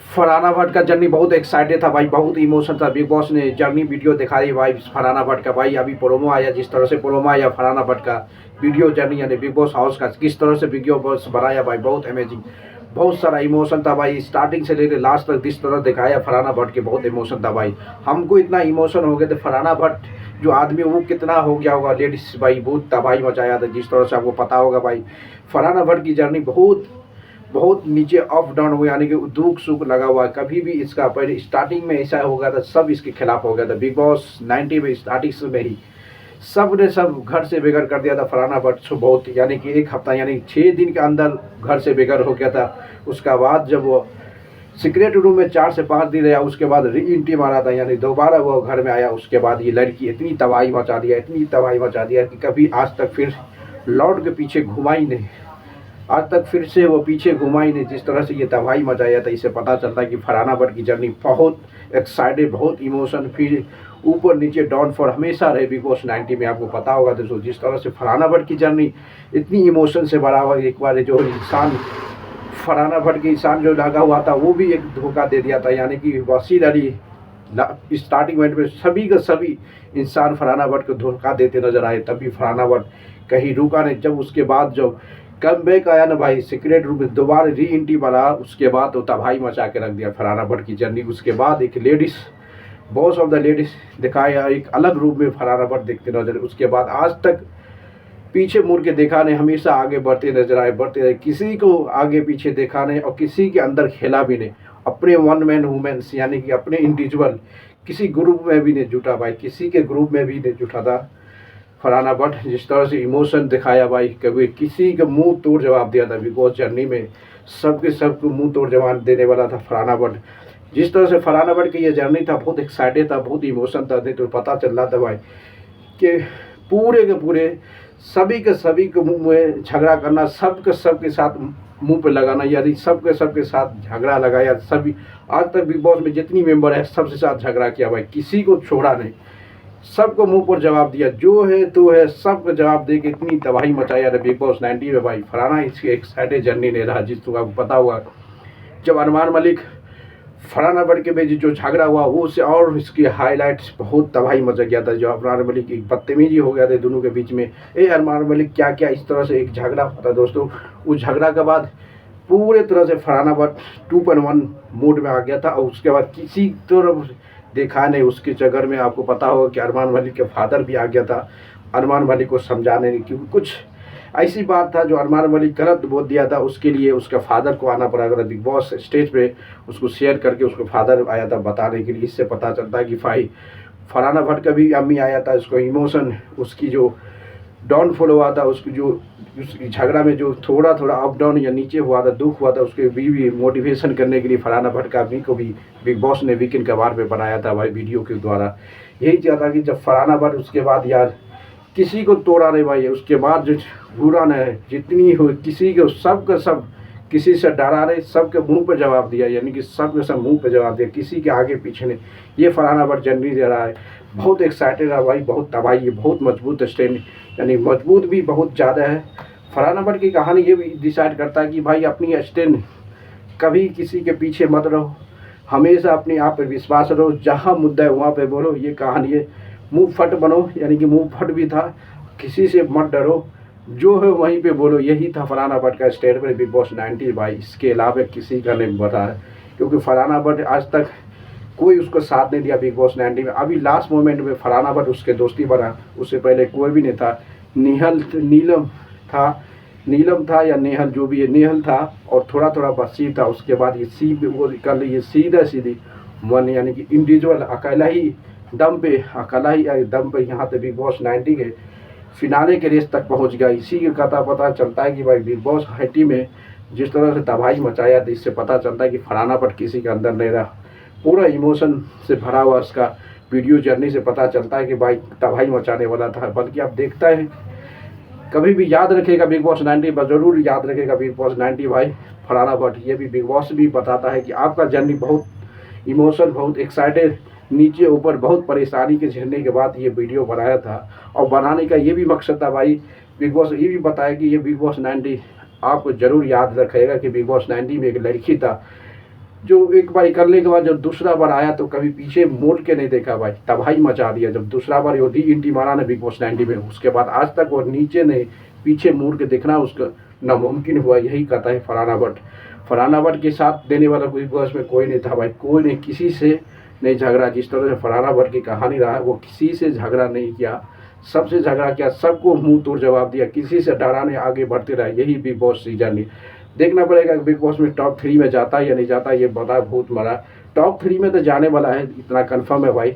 फरहाना भट्ट का जर्नी बहुत एक्साइटेड था भाई, बहुत इमोशन था। बिग बॉस ने जर्नी वीडियो दिखाई भाई फरहाना भट्ट का। भाई अभी प्रोमो आया, जिस तरह से प्रोमो आया फरहाना भट्ट का वीडियो जर्नी यानी बिग बॉस हाउस का, किस तरह से वीडियो बॉस बनाया भाई, बहुत अमेजिंग, बहुत सारा इमोशन था भाई। स्टार्टिंग से लेकर लास्ट तक जिस तरह दिखाया फरहाना भट्ट के, बहुत इमोशन था भाई। हमको इतना इमोशन हो गए थे। फरहाना भट्ट जो आदमी वो कितना हो गया होगा लेडीज भाई, बहुत तबाही मचाया था, जिस तरह से आपको पता होगा भाई। फरहाना भट्ट की जर्नी बहुत बहुत नीचे अप डाउन हुआ, यानी कि दुख सुख लगा हुआ। कभी भी इसका पहले स्टार्टिंग में ऐसा हो गया था, सब इसके खिलाफ हो गया था। बिग बॉस 90 में स्टार्टिंग में ही सब ने सब घर से बेघर कर दिया था फरहाना भट्ट को, बहुत यानी कि एक हफ्ता यानी 6 दिन के अंदर घर से बेघर हो गया था। उसका बाद जब वो सीक्रेट रूम में 4 से 5 दिन रहा, उसके बाद री एंट्री मारा था, यानी दोबारा वो घर में आया। उसके बाद ये लड़की इतनी तबाही मचा दिया, इतनी तबाही मचा दिया कि कभी आज तक फिर लौट के पीछे घुमा ही नहीं, आज तक फिर से वो पीछे घुमा ही नहीं। जिस तरह से ये तबाही मचाया था, इससे पता चलता है कि फरहाना भट्ट की जर्नी बहुत एक्साइटेड, बहुत इमोशन, फिर ऊपर नीचे डाउन फॉर हमेशा रहे बिग बॉस 90 में। आपको पता होगा दोस्तों, जिस तरह से फरहाना भट्ट की जर्नी इतनी इमोशन से भरा हुआ, एक बार जो इंसान फरहाना भट्ट के इंसान जो लगा हुआ था वो भी एक धोखा दे दिया था, यानी कि वसीर अली स्टार्टिंग पॉइंट में सभी का सभी इंसान फरहाना भट्ट को धोखा देते नजर आए, तभी फरहाना भट्ट कहीं रुका नहीं। जब उसके बाद जब कम बैक आया ना भाई, सीक्रेट रूम में दोबारा री एंट्री बना, उसके बाद तो तबाही मचा के रख दिया फरहाना भट्ट की जर्नी। उसके बाद एक ladies boss of the ladies दिखाया, एक अलग रूप में फरहाना भट्ट दिखते नजर। उसके बाद आज तक पीछे मुड़ के देखा नहीं, हमेशा आगे बढ़ते नजर आए, बढ़ते रहे, किसी को आगे पीछे देखा नहीं और किसी के अंदर खेला भी नहीं। अपने वन मैन वुमेन्स यानी कि अपने इंडिविजुअल किसी ग्रुप में भी नहीं जुटा भाई, किसी के ग्रुप में भी नहीं जुटा था फरहाना भट्ट। जिस तरह से इमोशन दिखाया भाई, कभी किसी का मुंह तोड़ जवाब दिया था बिग बॉस जर्नी में, सबके सबको मुंह तोड़ जवाब देने वाला था फरहाना भट्ट। जिस तरह से फरहाना भट्ट की ये जर्नी था, बहुत एक्साइटेड था, बहुत इमोशन था। नहीं तो पता चल रहा था भाई कि पूरे के पूरे सभी के मुंह में झगड़ा करना, सबके साथ मुंह पे लगाना, यानी सबके साथ झगड़ा लगाया। सभी आज तक बिग बॉस में जितनी मेंबर है सबसे साथ झगड़ा किया भाई, किसी को छोड़ा नहीं, सबको मुंह पर जवाब दिया, जो है तो है, सबको जवाब दे के इतनी तबाही मचाया था बिग बॉस 90 में भाई। फरहाना इसकी एक्साइटेड जर्नी नहीं रहा, जिस आपको पता हुआ जब अरमान मलिक फरहाना भट्ट के बीच जो झगड़ा हुआ वो उससे और इसकी हाईलाइट्स बहुत तबाही मचा गया था। जो अरमान मलिक की बदतमीजी हो गया था दोनों के बीच में, अरमान मलिक क्या क्या इस तरह से एक झगड़ा हुआ था दोस्तों। उस झगड़ा के बाद पूरे तरह से फरहाना भट्ट 2.1 मोड में आ गया था और उसके बाद किसी तरफ देखा नहीं उसके चक्कर में। आपको पता होगा कि अरमान मलिक के फादर भी आ गया था अरमान मलिक को समझाने, क्योंकि कुछ ऐसी बात था जो अरमान मलिक गलत बोल दिया था, उसके लिए उसका फादर को आना पड़ा था बिग बॉस स्टेज पे, उसको शेयर करके उसको फादर आया था बताने के लिए। इससे पता चलता है कि भाई फरहाना भट्ट का भी अम्मी आया था, उसको इमोशन उसकी जो डाउनफॉल हुआ था, उसकी जो उस झगड़ा में जो थोड़ा थोड़ा अप डाउन या नीचे हुआ था, दुख हुआ था, उसके भी मोटिवेशन करने के लिए फरहाना भट्ट का अम्मी को भी बिग बॉस ने वीकेंड कबार पे बनाया था भाई वीडियो के द्वारा। यही चाहता कि जब फरहाना भट्ट उसके बाद यार किसी को तोड़ा नहीं भाई, उसके बाद जो बुरा न है जितनी हो किसी को सब किसी से डरा नहीं, सबके मुंह पे जवाब दिया, यानी कि सबके सब मुंह पे जवाब दिया, किसी के आगे पीछे नहीं। ये फरहाना भट्ट जर्नी दे रहा है, बहुत एक्साइटेड है भाई, बहुत तबाही है, बहुत मजबूत स्टैंड, यानी मजबूत भी बहुत ज़्यादा है। फरहाना भट्ट की कहानी ये भी डिसाइड करता है कि भाई अपनी स्टैंड कभी किसी के पीछे मत रहो, हमेशा अपने आप पे विश्वास रहो, जहाँ मुद्दा है वहाँ पे बोलो। ये कहानी है, मुंह फट बनो, यानी कि मुंह फट भी था, किसी से मत डरो, जो है वहीं पे बोलो। यही था फरहाना भट्ट का स्टैंड पर बिग बॉस 90 भाई। इसके अलावा किसी का नहीं बता है, क्योंकि फरहाना भट्ट आज तक कोई उसको साथ नहीं दिया बिग बॉस 90 में। अभी लास्ट मोमेंट में फरहाना भट्ट उसके दोस्ती बना, उससे पहले कोई भी नहीं था। नीलम था या नेहल, जो भी है, नेहल था और थोड़ा थोड़ा बसीर था। उसके बाद ये वो कर ली, ये सीधी मन, यानी कि इंडिविजुअल अकेला ही दम पे यहाँ पे बिग बॉस 90 के फिनाले के रेस तक पहुंच गया। इसी के कथा पता चलता है कि भाई बिग बॉस 90 में जिस तरह से तबाही मचाया था, इससे पता चलता है कि फरहाना भट्ट किसी के अंदर नहीं रहा। पूरा इमोशन से भरा हुआ उसका वीडियो जर्नी से पता चलता है कि भाई तबाही मचाने वाला था। बल्कि आप देखता है, कभी भी याद रखेगा बिग बॉस 90 पर, जरूर याद रखेगा बिग बॉस 90 भाई फरहाना भट्ट। ये भी बिग बॉस भी बताता है कि आपका जर्नी बहुत इमोशन, बहुत एक्साइटेड, नीचे ऊपर बहुत परेशानी के झेलने के बाद ये वीडियो बनाया था। और बनाने का ये भी मकसद था भाई, बिग बॉस ये भी बताया कि ये बिग बॉस 90 आपको ज़रूर याद रखेगा कि बिग बॉस 90 में एक लड़की था जो एक बार करने के बाद जब दूसरा बार आया तो कभी पीछे मुड़ के नहीं देखा भाई, तबाही मचा दिया। जब दूसरा बार वो डी एंट्री मारा ना बिग बॉस 90 में, उसके बाद आज तक वो नीचे नहीं पीछे मुड़ के देखना उसका नामुमकिन हुआ। यही कहता है फरहाना भट्ट। फरहाना भट्ट के साथ देने वाला बिग बॉस में कोई नहीं था भाई, कोई नहीं, किसी से नहीं झगड़ा। जिस तरह से फरहाना भट्ट की कहानी रहा, वो किसी से झगड़ा नहीं किया, सबसे झगड़ा किया, सबको मुंह तोड़ जवाब दिया, किसी से डरा नहीं, आगे बढ़ते रहे। यही बिग बॉस सीजन नहीं। देखना पड़ेगा कि बिग बॉस में टॉप 3 में जाता है या नहीं जाता, ये बड़ा भूत मरा। टॉप 3 में तो जाने वाला है, इतना कंफर्म है भाई।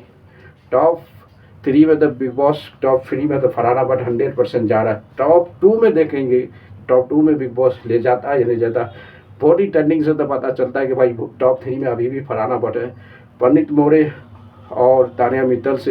टॉप 3 में तो बिग बॉस, टॉप 3 में तो फरहाना भट्ट 100% जा रहा है। टॉप 2 में देखेंगे, टॉप 2 में बिग बॉस ले जाता है या नहीं जाता। बॉडी टर्निंग से तो पता चलता है कि भाई टॉप 3 में अभी भी फरहाना भट्ट है। पंडित मोरे और तानिया मित्तल से